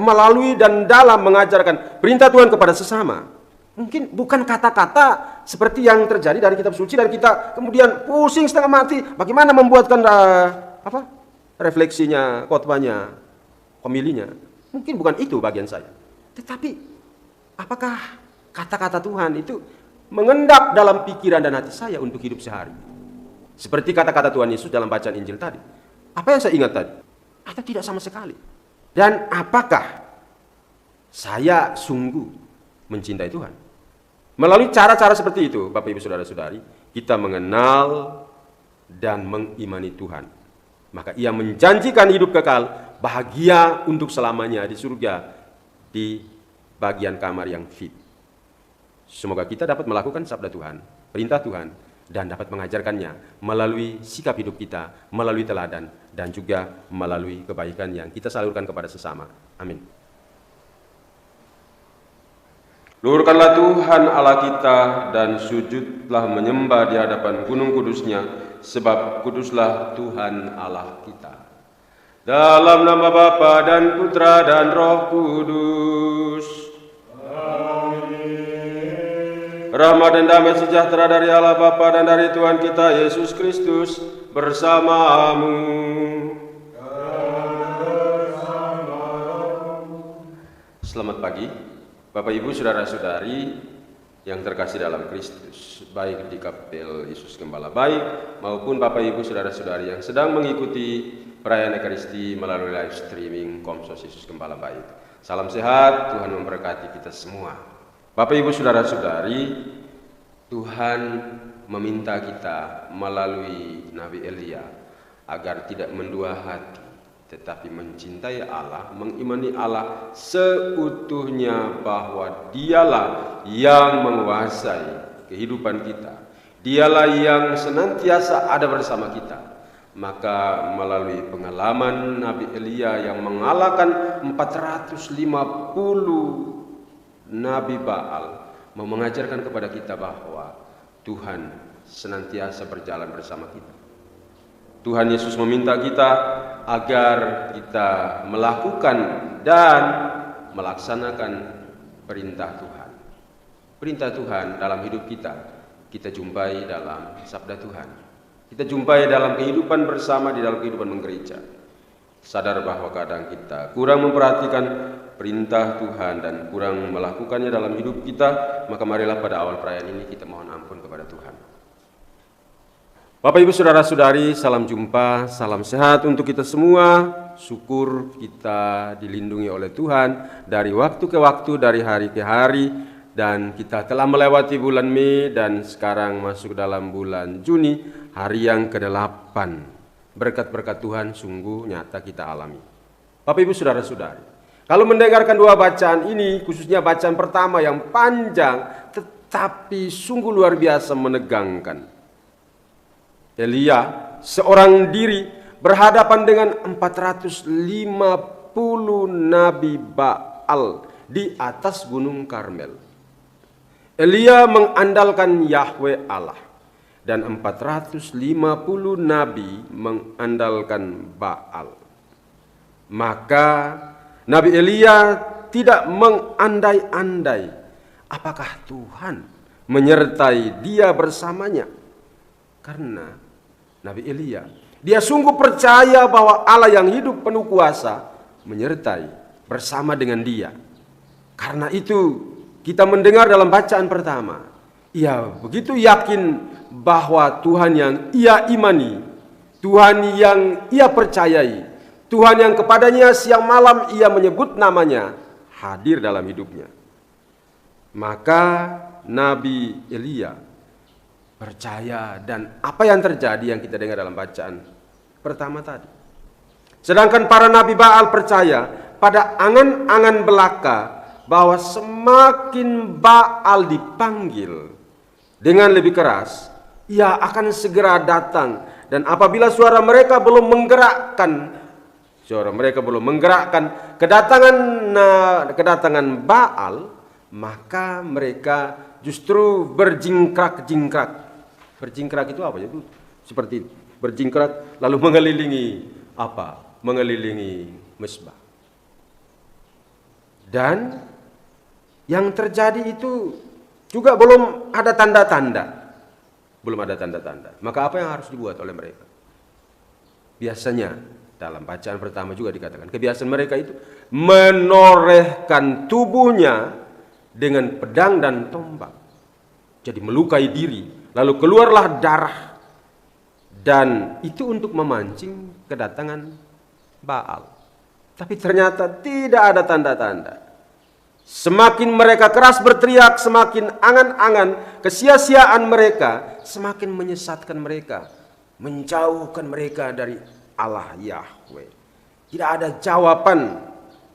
melalui dan dalam mengajarkan perintah Tuhan kepada sesama. Mungkin bukan kata-kata seperti yang terjadi dari kitab suci dan kita kemudian pusing setengah mati bagaimana membuatkan refleksinya, khotbahnya, pemilihnya. Mungkin bukan itu bagian saya. Tetapi apakah kata-kata Tuhan itu mengendap dalam pikiran dan hati saya untuk hidup sehari? Seperti kata-kata Tuhan Yesus dalam bacaan Injil tadi. Apa yang saya ingat tadi? Atau tidak sama sekali? Dan apakah saya sungguh mencintai Tuhan? Melalui cara-cara seperti itu, Bapak Ibu Saudara-saudari, kita mengenal dan mengimani Tuhan. Maka Ia menjanjikan hidup kekal, bahagia untuk selamanya di surga, di bagian kamar yang VIP. Semoga kita dapat melakukan sabda Tuhan, perintah Tuhan, dan dapat mengajarkannya melalui sikap hidup kita, melalui teladan, dan juga melalui kebaikan yang kita salurkan kepada sesama. Amin. Luhurkanlah Tuhan Allah kita dan sujudlah menyembah di hadapan gunung kudusnya, sebab kuduslah Tuhan Allah kita. Dalam nama Bapa dan Putra dan Roh Kudus. Amin. Rahmat dan damai sejahtera dari Allah Bapa dan dari Tuhan kita Yesus Kristus bersamamu. Selamat pagi. Bapak Ibu Saudara-saudari yang terkasih dalam Kristus, baik di Kapel Yesus Gembala Baik maupun Bapak Ibu Saudara-saudari yang sedang mengikuti perayaan Ekaristi melalui live streaming Komsos Yesus Gembala Baik. Salam sehat, Tuhan memberkati kita semua. Bapak Ibu Saudara-saudari, Tuhan meminta kita melalui Nabi Elia agar tidak mendua hati, tetapi mencintai Allah, mengimani Allah seutuhnya bahwa Dialah yang menguasai kehidupan kita. Dialah yang senantiasa ada bersama kita. Maka melalui pengalaman Nabi Elia yang mengalahkan 450 Nabi Baal, mau mengajarkan kepada kita bahwa Tuhan senantiasa berjalan bersama kita. Tuhan Yesus meminta kita agar kita melakukan dan melaksanakan perintah Tuhan. Perintah Tuhan dalam hidup kita jumpai dalam sabda Tuhan. Kita jumpai dalam kehidupan bersama di dalam kehidupan menggereja. Sadar bahwa kadang kita kurang memperhatikan perintah Tuhan dan kurang melakukannya dalam hidup kita, maka marilah pada awal perayaan ini kita mohon ampun kepada Tuhan. Bapak Ibu Saudara-saudari, salam jumpa, salam sehat untuk kita semua. Syukur kita dilindungi oleh Tuhan dari waktu ke waktu, dari hari ke hari, dan kita telah melewati bulan Mei dan sekarang masuk dalam bulan Juni, hari yang ke-8. Berkat-berkat Tuhan sungguh nyata kita alami. Bapak Ibu Saudara-saudari, kalau mendengarkan dua bacaan ini, khususnya bacaan pertama yang panjang tetapi sungguh luar biasa menegangkan. Elia seorang diri berhadapan dengan 450 Nabi Baal di atas Gunung Karmel. Elia mengandalkan Yahweh Allah dan 450 Nabi mengandalkan Baal. Maka Nabi Elia tidak mengandai-andai apakah Tuhan menyertai dia bersamanya. Karena Nabi Elia, dia sungguh percaya bahwa Allah yang hidup penuh kuasa menyertai bersama dengan dia. Karena itu kita mendengar dalam bacaan pertama, ia begitu yakin bahwa Tuhan yang ia imani, Tuhan yang ia percayai, Tuhan yang kepadanya siang malam ia menyebut namanya, hadir dalam hidupnya. Maka Nabi Elia percaya, dan apa yang terjadi yang kita dengar dalam bacaan pertama tadi. Sedangkan para Nabi Baal percaya pada angan-angan belaka bahwa semakin Baal dipanggil dengan lebih keras, ia akan segera datang. Dan apabila suara mereka belum menggerakkan kedatangan Baal, maka mereka justru berjingkrak-jingkrak. Berjingkrak itu apa ya? Itu seperti berjingkrak lalu mengelilingi apa? Mengelilingi mezbah. Dan yang terjadi itu juga belum ada tanda-tanda. Belum ada tanda-tanda. Maka apa yang harus dibuat oleh mereka? Biasanya dalam bacaan pertama juga dikatakan, kebiasaan mereka itu menorehkan tubuhnya dengan pedang dan tombak. Jadi melukai diri, lalu keluarlah darah. Dan itu untuk memancing kedatangan Baal. Tapi ternyata tidak ada tanda-tanda. Semakin mereka keras berteriak, semakin angan-angan kesia-siaan mereka, semakin menyesatkan mereka, menjauhkan mereka dari Allah Yahweh. Tidak ada jawaban,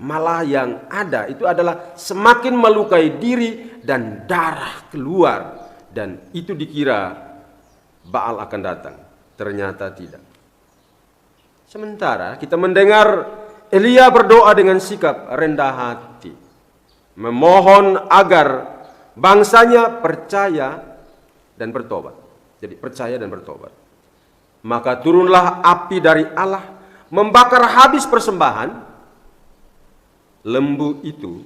malah yang ada itu adalah semakin melukai diri dan darah keluar. Dan itu dikira Baal akan datang. Ternyata tidak. Sementara kita mendengar Elia berdoa dengan sikap rendah hati, memohon agar bangsanya percaya dan bertobat. Jadi percaya dan bertobat. Maka turunlah api dari Allah, membakar habis persembahan, lembu itu,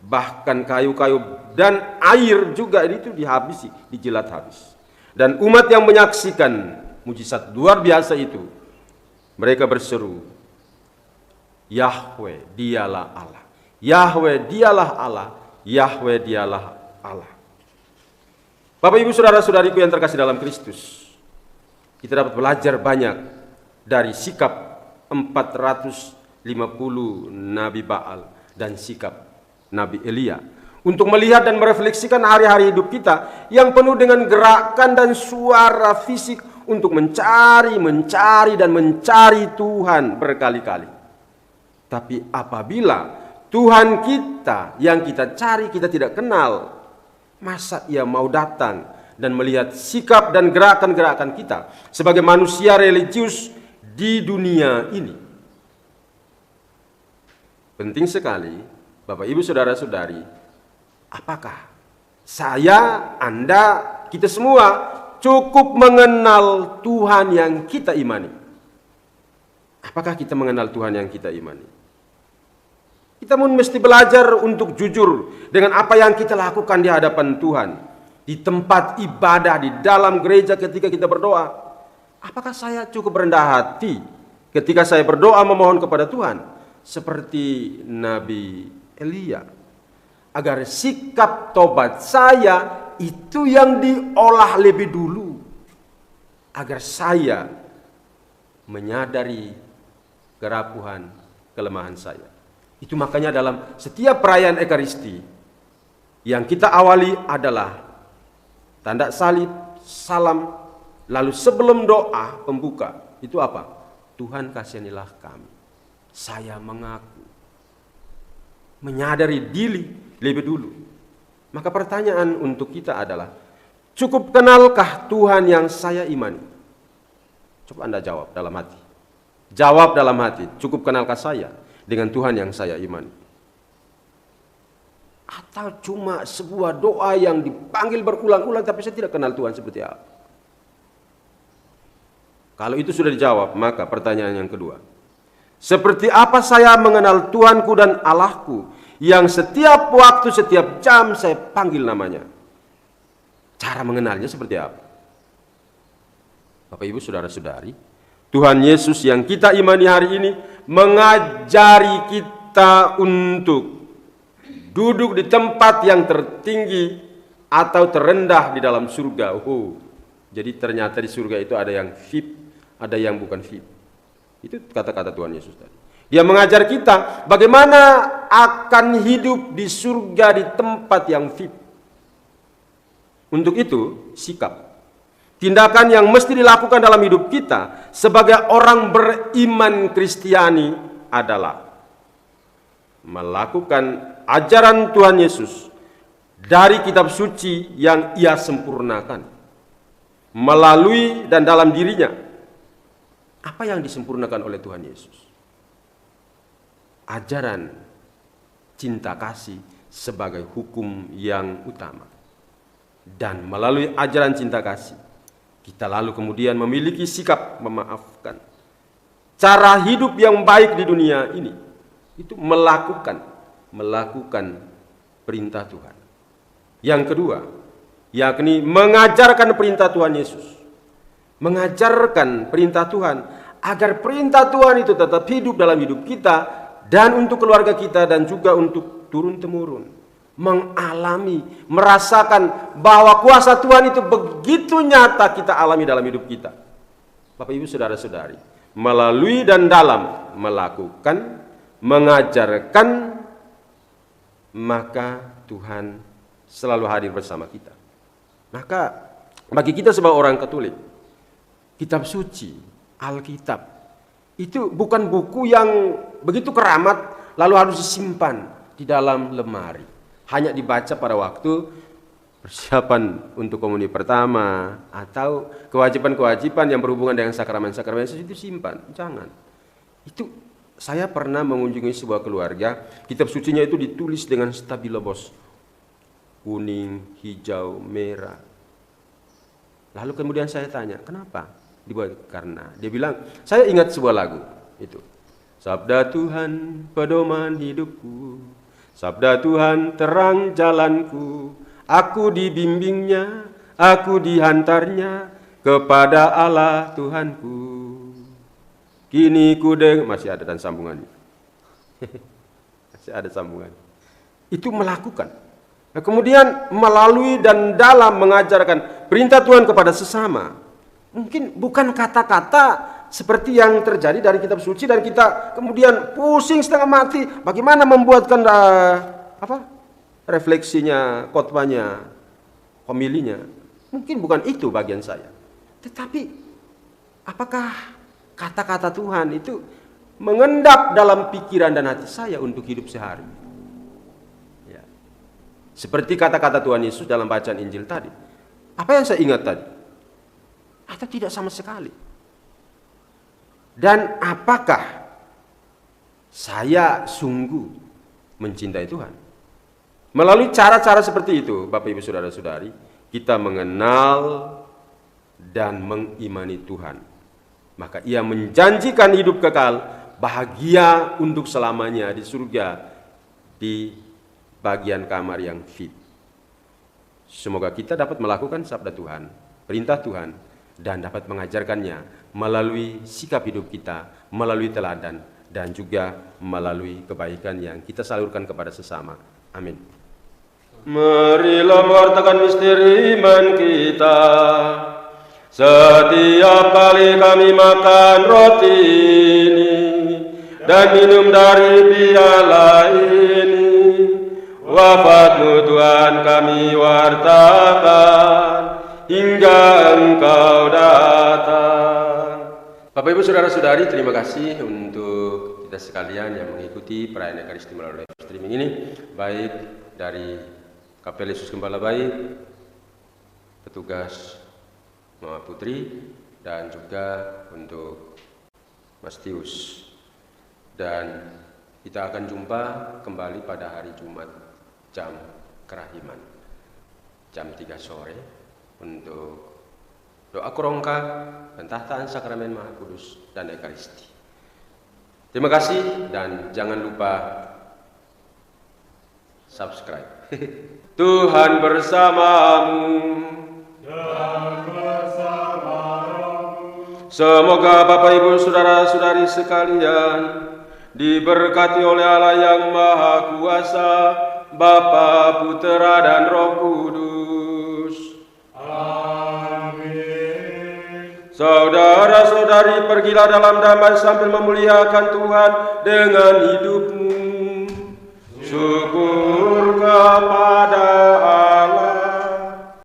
bahkan kayu-kayu dan air juga itu dihabisi, dijilat habis. Dan umat yang menyaksikan mujizat luar biasa itu, mereka berseru, Yahweh dialah Allah, Yahweh dialah Allah, Yahweh dialah Allah. Bapak ibu saudara-saudariku yang terkasih dalam Kristus, kita dapat belajar banyak dari sikap 450 Nabi Baal dan sikap Nabi Elia, untuk melihat dan merefleksikan hari-hari hidup kita yang penuh dengan gerakan dan suara fisik untuk mencari dan mencari Tuhan berkali-kali. Tapi apabila Tuhan kita yang kita cari kita tidak kenal, masa Ia mau datang dan melihat sikap dan gerakan-gerakan kita sebagai manusia religius di dunia ini? Penting sekali, Bapak Ibu Saudara-saudari, apakah saya, Anda, kita semua cukup mengenal Tuhan yang kita imani? Apakah kita mengenal Tuhan yang kita imani? Kita pun mesti belajar untuk jujur dengan apa yang kita lakukan di hadapan Tuhan, di tempat ibadah, di dalam gereja ketika kita berdoa. Apakah saya cukup rendah hati ketika saya berdoa memohon kepada Tuhan seperti Nabi Elia, agar sikap tobat saya itu yang diolah lebih dulu, agar saya menyadari kerapuhan, kelemahan saya. Itu makanya dalam setiap perayaan Ekaristi yang kita awali adalah tanda salib, salam, lalu sebelum doa pembuka itu apa? Tuhan kasihanilah kami. Saya mengaku, menyadari diri lebih dulu. Maka pertanyaan untuk kita adalah, cukup kenalkah Tuhan yang saya imani? Coba Anda jawab dalam hati. Jawab dalam hati, cukup kenalkah saya dengan Tuhan yang saya imani? Atau cuma sebuah doa yang dipanggil berulang-ulang tapi saya tidak kenal Tuhan seperti apa? Kalau itu sudah dijawab, maka pertanyaan yang kedua, seperti apa saya mengenal Tuhanku dan Allahku yang setiap waktu, setiap jam saya panggil namanya? Cara mengenalnya seperti apa? Bapak Ibu Saudara-saudari, Tuhan Yesus yang kita imani hari ini mengajari kita untuk duduk di tempat yang tertinggi atau terendah di dalam surga. Jadi ternyata di surga itu ada yang VIP, ada yang bukan VIP. Itu kata-kata Tuhan Yesus tadi. Dia mengajar kita bagaimana akan hidup di surga di tempat yang VIP. Untuk itu, sikap, tindakan yang mesti dilakukan dalam hidup kita sebagai orang beriman Kristiani adalah melakukan ajaran Tuhan Yesus dari kitab suci yang Ia sempurnakan melalui dan dalam dirinya. Apa yang disempurnakan oleh Tuhan Yesus? Ajaran cinta kasih sebagai hukum yang utama. Dan melalui ajaran cinta kasih, kita lalu kemudian memiliki sikap memaafkan. Cara hidup yang baik di dunia ini, itu melakukan melakukan perintah Tuhan. Yang kedua, yakni mengajarkan perintah Tuhan Yesus. Mengajarkan perintah Tuhan agar perintah Tuhan itu tetap hidup dalam hidup kita dan untuk keluarga kita dan juga untuk turun-temurun. Mengalami, merasakan bahwa kuasa Tuhan itu begitu nyata kita alami dalam hidup kita. Bapak Ibu Saudara-saudari, melalui dan dalam melakukan, mengajarkan, maka Tuhan selalu hadir bersama kita. Maka bagi kita sebagai orang Katolik, kitab suci, Alkitab, itu bukan buku yang begitu keramat lalu harus disimpan di dalam lemari. Hanya dibaca pada waktu persiapan untuk komuni pertama atau kewajiban-kewajiban yang berhubungan dengan sakramen-sakramen itu simpan. Jangan. Itu saya pernah mengunjungi sebuah keluarga, kitab sucinya itu ditulis dengan stabilo bos. Kuning, hijau, merah. Lalu kemudian saya tanya, kenapa dibuat? Karena dia bilang, saya ingat sebuah lagu itu. Sabda Tuhan pedoman hidupku, sabda Tuhan terang jalanku, aku dibimbingnya, aku dihantarnya kepada Allah Tuhanku. Kini ku masih ada dan sambungannya. Masih ada sambungan. Itu melakukan. Nah, kemudian melalui dan dalam mengajarkan perintah Tuhan kepada sesama. Mungkin bukan kata-kata seperti yang terjadi dari kitab suci dan kita kemudian pusing setengah mati bagaimana membuatkan refleksinya, khotbahnya, homilinya. Mungkin bukan itu bagian saya. Tetapi apakah kata-kata Tuhan itu mengendap dalam pikiran dan hati saya untuk hidup sehari? Seperti kata-kata Tuhan Yesus dalam bacaan Injil tadi. Apa yang saya ingat tadi? Atau tidak sama sekali? Dan apakah saya sungguh mencintai Tuhan? Melalui cara-cara seperti itu, Bapak Ibu Saudara-saudari, kita mengenal dan mengimani Tuhan. Maka Ia menjanjikan hidup kekal, bahagia untuk selamanya di surga, di bagian kamar yang VIP. Semoga kita dapat melakukan sabda Tuhan, perintah Tuhan, dan dapat mengajarkannya melalui sikap hidup kita, melalui teladan, dan juga melalui kebaikan yang kita salurkan kepada sesama. Amin. Marilah mewartakan misteri iman kita. Setiap kali kami makan roti ini dan minum dari piala ini, wafat-Mu Tuhan kami wartakan hingga Engkau datang. Bapak Ibu Saudara-saudari, terima kasih untuk kita sekalian yang mengikuti perayaan Ekaristi melalui streaming ini, baik dari Kapel Yesus Gembala Baik, petugas Mama Putri, dan juga untuk Mas Tius. Dan kita akan jumpa kembali pada hari Jumat jam kerahiman jam 3 sore untuk doa kerongka, pentahtaan sakramen Maha Kudus dan Ekaristi. Terima kasih dan jangan lupa subscribe. Tuhan bersamamu. Semoga Bapak Ibu Saudara-saudari sekalian diberkati oleh Allah yang Maha Kuasa, Bapa, Putera, dan Roh Kudus. Amin. Saudara-saudari, pergilah dalam damai sambil memuliakan Tuhan dengan hidupmu.